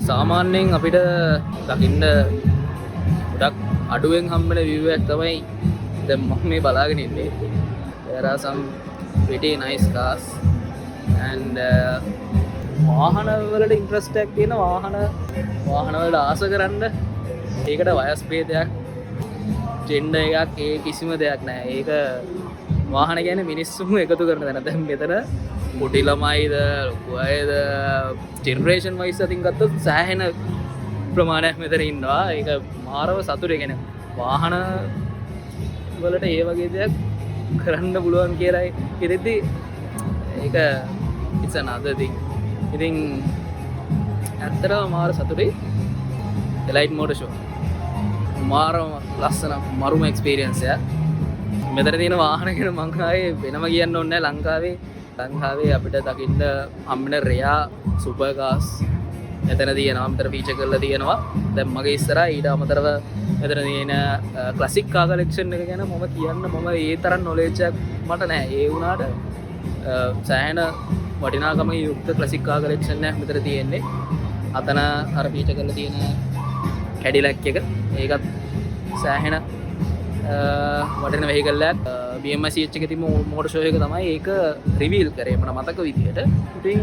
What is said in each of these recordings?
සාමාන්‍යයෙන් අපිට දකින්න ගොඩක් අඩුවෙන් හම්බෙන view එකක් තමයි දැන් මම මේ බලාගෙන ඉන්නේ. There are some pretty nice cars and වාහන වලට ඉන්ට්‍රස්ට් එකක් තියෙන වාහන වලට ආස කරන්න ඒකට වයස් භේදයක් ජෙන්ඩර් එකක් ඒ කිසිම දෙයක් නැහැ. ඒක වාහන කියන්නේ මිනිස්සුම එකතු කරන තැන. දැන් මෙතන පොඩි ළමයිද ලොකු අයද ජෙනරේෂන් වයිස් අතින් ගත්තොත් සෑහෙන ප්‍රමාණයක් මෙතන ඉන්නවා. ඒක මාරව සතුටු කියන්නේ වාහන වලට ඒ වගේ දෙයක් කරන්න පුළුවන් කියලා හිතෙද්දි ඒක it's another thing. ඉතින් ඇත්තටම මාර සතුටුයි. Elite Motor Show මාරම ලස්සන මරුම එක්ස්පීරියන්ස් එක. මෙතන තියෙන වාහන ගැන මං ආයේ වෙනම කියන්න ඕනේ නැහැ. ලංකාවේ අපිට දකින්න හම්බෙන රෙයා සුපර් කාර්ස් මෙතන තියෙනවා. අමතර ෆීචර් කරලා තියෙනවා. දැන් මගේ ඉස්සරහා ඊට අමතරව මෙතන තියෙන ක්ලාසික් කාර් කලෙක්ෂන් එක ගැන මම කියන්න මම ඒ තරම් නොලෙජ් එකක් මට නැහැ. ඒ වුණාට සෑහෙන වටිනාකම යුක්ත ක්ලාසික් කාර් කලෙක්ෂන් එකක් මෙතන තියෙන්නේ. අතන අර ෆීචර් කරලා තියෙන කැඩිලැක් එක ඒකත් සෑහෙන වටින වෙහිකල් එකක්. BMI CH එකේ තිබ්බ මෝටර් ෂෝ එක තමයි ඒක රිවීල් කරේ මට මතක විදියට. ඉතින්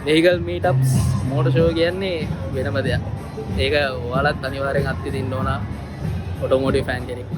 vehicle meetups මෝටර් ෂෝ කියන්නේ වෙනම දෙයක්. ඒක ඔයාලත් අනිවාර්යෙන් අත්විඳින්න ඕන ඔටෝමෝටිව් ෆෑන් කෙනෙක්.